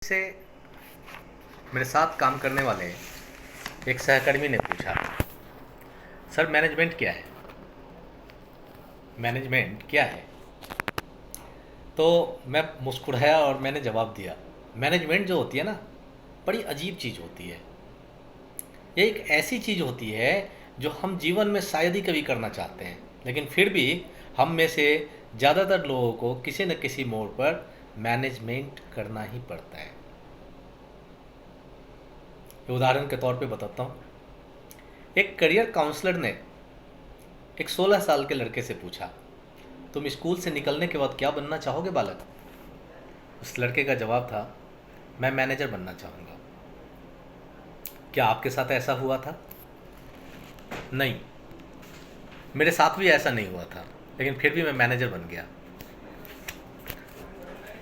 से मेरे साथ काम करने वाले एक सहकर्मी ने पूछा, सर मैनेजमेंट क्या है? मैनेजमेंट क्या है? तो मैं मुस्कुराया और मैंने जवाब दिया, मैनेजमेंट जो होती है ना, बड़ी अजीब चीज़ होती है। ये एक ऐसी चीज़ होती है जो हम जीवन में शायद ही कभी करना चाहते हैं, लेकिन फिर भी हम में से ज़्यादातर लोगों को किसी न किसी मोड़ पर मैनेजमेंट करना ही पड़ता है। उदाहरण के तौर पे बताता हूँ। एक करियर काउंसलर ने एक 16 साल के लड़के से पूछा, तुम स्कूल से निकलने के बाद क्या बनना चाहोगे बालक? उस लड़के का जवाब था, मैं मैनेजर बनना चाहूँगा। क्या आपके साथ ऐसा हुआ था? नहीं, मेरे साथ भी ऐसा नहीं हुआ था, लेकिन फिर भी मैं मैनेजर बन गया।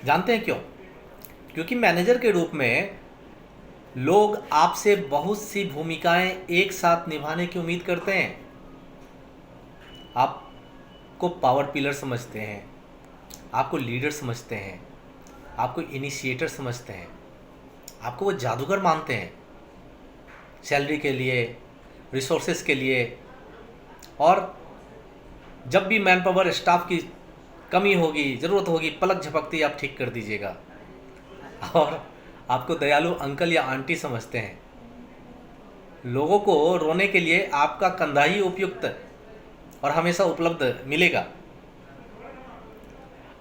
जानते हैं क्यों? क्योंकि मैनेजर के रूप में लोग आपसे बहुत सी भूमिकाएं एक साथ निभाने की उम्मीद करते हैं। आपको पावर पिलर समझते हैं, आपको लीडर समझते हैं, आपको इनिशिएटर समझते हैं, आपको वो जादूगर मानते हैं सैलरी के लिए, रिसोर्सेज के लिए। और जब भी मैन पावर स्टाफ की कमी होगी, ज़रूरत होगी, पलक झपकती आप ठीक कर दीजिएगा। और आपको दयालु अंकल या आंटी समझते हैं। लोगों को रोने के लिए आपका कंधा ही उपयुक्त और हमेशा उपलब्ध मिलेगा।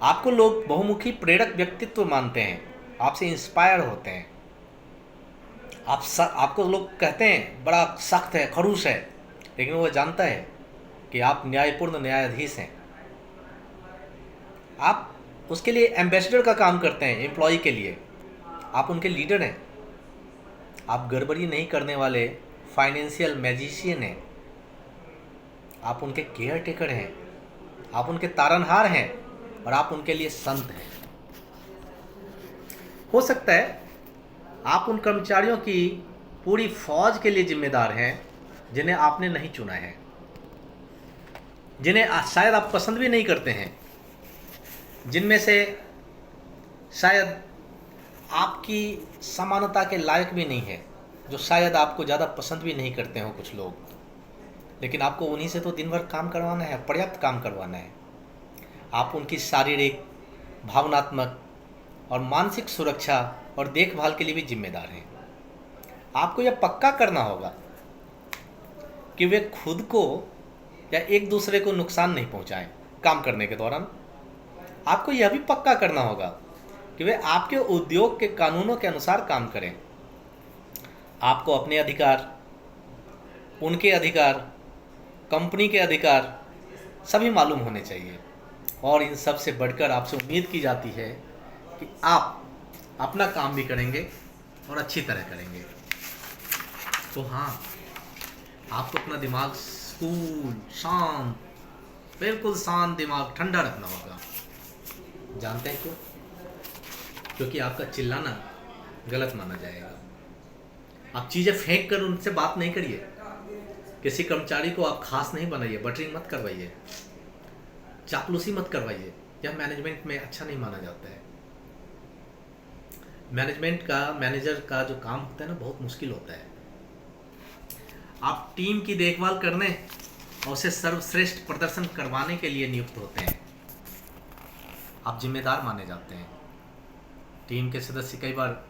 आपको लोग बहुमुखी प्रेरक व्यक्तित्व मानते हैं, आपसे इंस्पायर होते हैं। आपको लोग कहते हैं बड़ा सख्त है, खड़ूस है, लेकिन वो जानता है कि आप न्यायपूर्ण न्यायाधीश हैं। आप उसके लिए एम्बेसडर का काम करते हैं, एम्प्लॉय के लिए। आप उनके लीडर हैं। आप गड़बड़ी नहीं करने वाले फाइनेंशियल मैजिशियन हैं। आप उनके केयर टेकर हैं, आप उनके तारनहार हैं, और आप उनके लिए संत हैं। हो सकता है आप उन कर्मचारियों की पूरी फौज के लिए जिम्मेदार हैं जिन्हें आपने नहीं चुना है, जिन्हें शायद आप पसंद भी नहीं करते हैं, जिनमें से शायद आपकी समानता के लायक भी नहीं है, जो शायद आपको ज़्यादा पसंद भी नहीं करते हो कुछ लोग, लेकिन आपको उन्हीं से तो दिन भर काम करवाना है, पर्याप्त काम करवाना है। आप उनकी शारीरिक, भावनात्मक और मानसिक सुरक्षा और देखभाल के लिए भी जिम्मेदार हैं। आपको यह पक्का करना होगा कि वे खुद को या एक दूसरे को नुकसान नहीं पहुंचाएं काम करने के दौरान। आपको यह भी पक्का करना होगा कि वे आपके उद्योग के कानूनों के अनुसार काम करें। आपको अपने अधिकार, उनके अधिकार, कंपनी के अधिकार सभी मालूम होने चाहिए। और इन सब से बढ़कर आपसे उम्मीद की जाती है कि आप अपना काम भी करेंगे और अच्छी तरह करेंगे। तो हाँ, आपको अपना दिमाग कूल, शांत, बिल्कुल शांत दिमाग, ठंडा रखना होगा। जानते हैं क्यों? क्योंकि आपका चिल्लाना गलत माना जाएगा। आप चीज़ें फेंक कर उनसे बात नहीं करिए। किसी कर्मचारी को आप खास नहीं बनाइए, बटरिंग मत करवाइए, चापलूसी मत करवाइए। यह मैनेजमेंट में अच्छा नहीं माना जाता है। मैनेजर का जो काम होता है ना, बहुत मुश्किल होता है। आप टीम की देखभाल करने और उसे सर्वश्रेष्ठ प्रदर्शन करवाने के लिए नियुक्त होते हैं। आप जिम्मेदार माने जाते हैं। टीम के सदस्य कई बार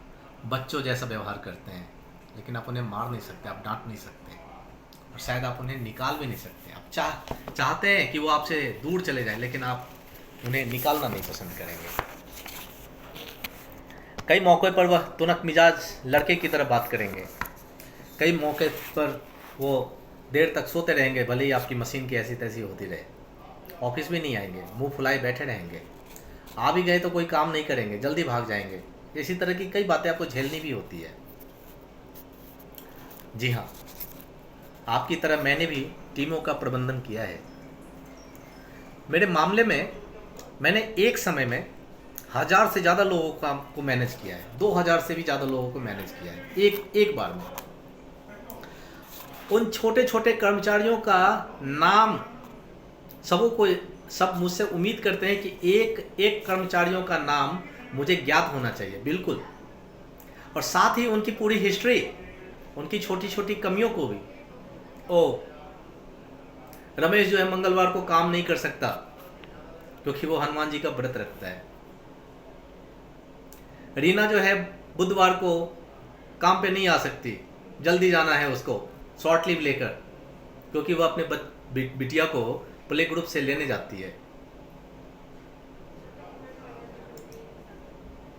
बच्चों जैसा व्यवहार करते हैं, लेकिन आप उन्हें मार नहीं सकते, आप डांट नहीं सकते, और शायद आप उन्हें निकाल भी नहीं सकते। आप चाहते हैं कि वो आपसे दूर चले जाएं, लेकिन आप उन्हें निकालना नहीं पसंद करेंगे। कई मौक़े पर वह तुनक मिजाज लड़के की तरह बात करेंगे। कई मौके पर वो देर तक सोते रहेंगे, भले ही आपकी मशीन की ऐसी तैसी होती रहे। ऑफिस भी नहीं आएंगे, मुंह फुलाए बैठे रहेंगे। आ भी गए तो कोई काम नहीं करेंगे, जल्दी भाग जाएंगे। इसी तरह की कई बातें आपको झेलनी भी होती है। जी हाँ, आपकी तरह मैंने भी टीमों का प्रबंधन किया है। मेरे मामले में मैंने एक समय में 1000 से ज़्यादा लोगों को मैनेज किया है, 2000 से भी ज़्यादा लोगों को मैनेज किया है एक बार में। उन छोटे छोटे कर्मचारियों का नाम सब मुझसे उम्मीद करते हैं कि एक एक कर्मचारियों का नाम मुझे ज्ञात होना चाहिए। बिल्कुल, और साथ ही उनकी पूरी हिस्ट्री, उनकी छोटी छोटी कमियों को भी। ओ, रमेश जो है मंगलवार को काम नहीं कर सकता क्योंकि वो हनुमान जी का व्रत रखता है। रीना जो है बुधवार को काम पे नहीं आ सकती, जल्दी जाना है उसको शॉर्ट लीव लेकर, क्योंकि वो अपने बिटिया को प्ले ग्रुप से लेने जाती है।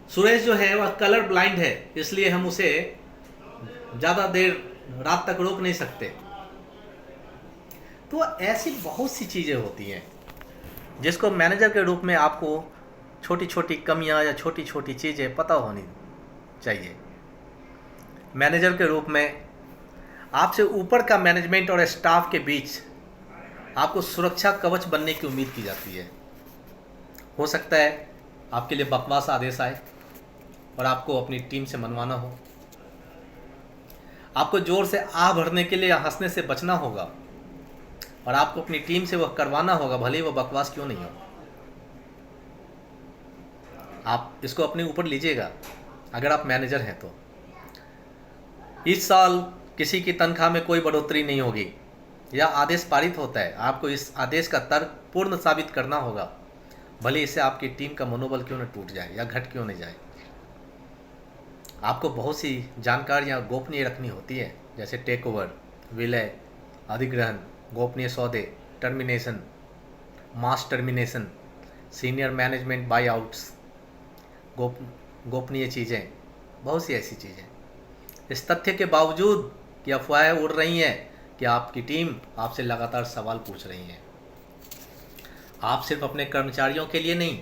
सुरेश जो है वह कलर ब्लाइंड है, इसलिए हम उसे ज़्यादा देर रात तक रोक नहीं सकते। तो ऐसी बहुत सी चीज़ें होती हैं जिसको मैनेजर के रूप में आपको छोटी छोटी कमियां या छोटी छोटी चीज़ें पता होनी चाहिए। मैनेजर के रूप में आपसे ऊपर का मैनेजमेंट और स्टाफ के बीच आपको सुरक्षा कवच बनने की उम्मीद की जाती है। हो सकता है आपके लिए बकवास आदेश आए और आपको अपनी टीम से मनवाना हो। आपको जोर से आह भरने के लिए या हंसने से बचना होगा और आपको अपनी टीम से वह करवाना होगा, भले ही वह बकवास क्यों नहीं हो। आप इसको अपने ऊपर लीजिएगा अगर आप मैनेजर हैं तो। इस साल किसी की तनख्वाह में कोई बढ़ोतरी नहीं होगी, या आदेश पारित होता है, आपको इस आदेश का तर्क पूर्ण साबित करना होगा, भले इससे आपकी टीम का मनोबल क्यों न टूट जाए या घट क्यों न जाए। आपको बहुत सी जानकारियाँ गोपनीय रखनी होती है, जैसे टेक ओवर, विलय, अधिग्रहण, गोपनीय सौदे, termination, mass termination, senior management by outs, गोपनीय चीज़ें, बहुत सी ऐसी चीज़ें। इस तथ्य के बावजूद कि अफवाहें उड़ रही हैं कि आपकी टीम आपसे लगातार सवाल पूछ रही है, आप सिर्फ अपने कर्मचारियों के लिए नहीं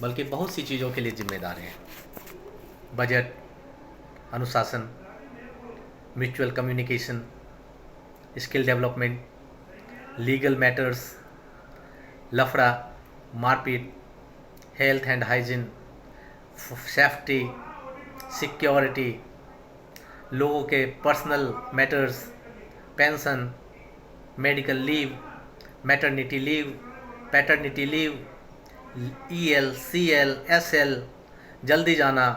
बल्कि बहुत सी चीज़ों के लिए जिम्मेदार हैं। बजट, अनुशासन, mutual communication, skill development, legal matters, लफड़ा, मारपीट, health and hygiene, safety, security, लोगों के personal matters, pension, medical leave, maternity leave, paternity leave, EL, CL, SL, जल्दी जाना,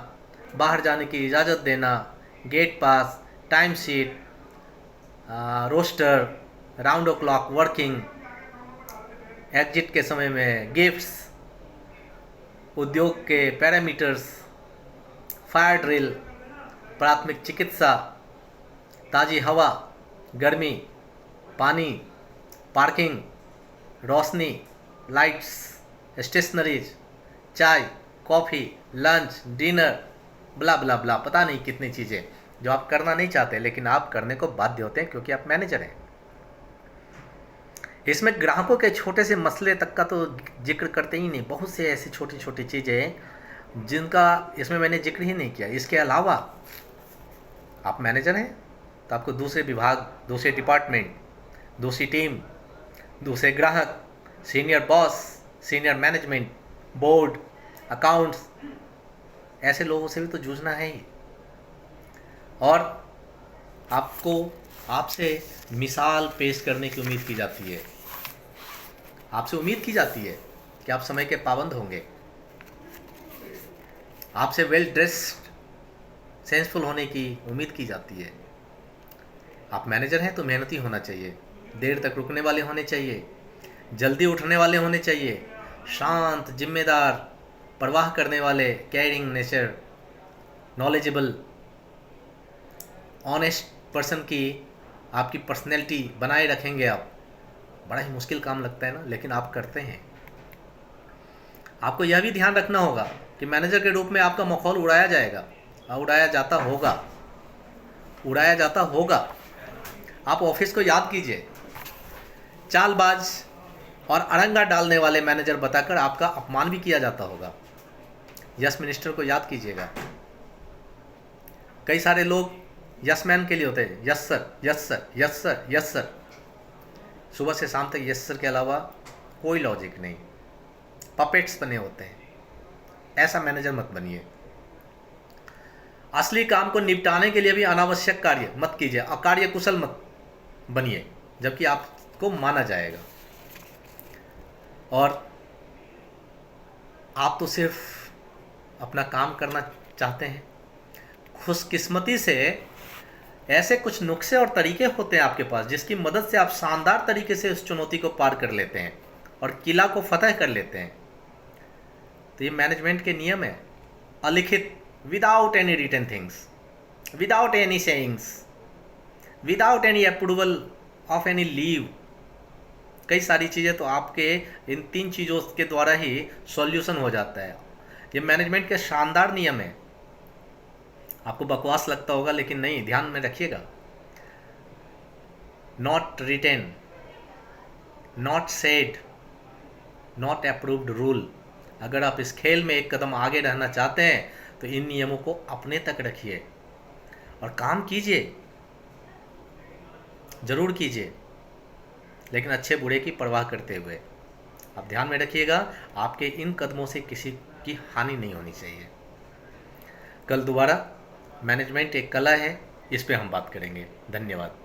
बाहर जाने की इजाज़त देना, गेट पास, टाइम शीट, रोस्टर, राउंड ओ क्लॉक वर्किंग, एग्जिट के समय में गिफ्ट्स, उद्योग के पैरामीटर्स, फायर ड्रिल, प्राथमिक चिकित्सा, ताज़ी हवा, गर्मी, पानी, पार्किंग, रोशनी, लाइट्स, स्टेशनरीज, चाय, कॉफ़ी, लंच, डिनर, ब्ला ब्ला ब्ला, पता नहीं कितनी चीज़ें जो आप करना नहीं चाहते लेकिन आप करने को बाध्य होते हैं क्योंकि आप मैनेजर हैं। इसमें ग्राहकों के छोटे से मसले तक का तो जिक्र करते ही नहीं, बहुत से ऐसी छोटी छोटी चीज़ें जिनका इसमें मैंने जिक्र ही नहीं किया। इसके अलावा आप मैनेजर हैं तो आपको दूसरे विभाग, दूसरे डिपार्टमेंट, दूसरी टीम, दूसरे ग्राहक, senior boss, senior management, board, accounts, ऐसे लोगों से भी तो जूझना है ही। और आपको आपसे मिसाल पेश करने की उम्मीद की जाती है। आपसे उम्मीद की जाती है कि आप समय के पाबंद होंगे, आपसे वेल ड्रेस्ड, सेंसफुल होने की उम्मीद की जाती है। आप मैनेजर हैं तो मेहनती होना चाहिए, देर तक रुकने वाले होने चाहिए, जल्दी उठने वाले होने चाहिए, शांत, जिम्मेदार, परवाह करने वाले, caring nature, knowledgeable, honest person की आपकी पर्सनैलिटी बनाए रखेंगे आप। बड़ा ही मुश्किल काम लगता है ना, लेकिन आप करते हैं। आपको यह भी ध्यान रखना होगा कि मैनेजर के रूप में आपका माहौल उड़ाया जाएगा, उड़ाया जाता होगा, उड़ाया जाता होगा। आप ऑफिस को याद कीजिए, चालबाज और अड़ंगा डालने वाले मैनेजर बताकर आपका अपमान भी किया जाता होगा। यस मिनिस्टर को याद कीजिएगा। कई सारे लोग यस मैन के लिए होते हैं, yes sir, yes sir, yes sir, yes sir. सुबह से शाम तक यस सर के अलावा कोई लॉजिक नहीं, पपेट्स बने होते हैं। ऐसा मैनेजर मत बनिए। असली काम को निपटाने के लिए भी अनावश्यक कार्य मत कीजिए, अकार्य कुशल मत बनिए, जबकि आपको माना जाएगा। और आप तो सिर्फ अपना काम करना चाहते हैं, खुशकिस्मती से ऐसे कुछ नुस्खे और तरीके होते हैं आपके पास जिसकी मदद से आप शानदार तरीके से उस चुनौती को पार कर लेते हैं और किला को फतह कर लेते हैं। तो ये मैनेजमेंट के नियम है, अलिखित, without any written things, without any sayings, without any approval of any leave. कई सारी चीज़ें तो आपके इन 3 चीज़ों के द्वारा ही सॉल्यूशन हो जाता है। ये मैनेजमेंट के शानदार नियम है। आपको बकवास लगता होगा लेकिन नहीं, ध्यान में रखिएगा। Not written, not said, not approved rule. अगर आप इस खेल में एक कदम आगे रहना चाहते हैं तो इन नियमों को अपने तक रखिए और काम कीजिए, जरूर कीजिए, लेकिन अच्छे बुरे की परवाह करते हुए। आप ध्यान में रखिएगा, आपके इन कदमों से किसी की हानि नहीं होनी चाहिए। कल दोबारा मैनेजमेंट एक कला है, इस पे हम बात करेंगे। धन्यवाद।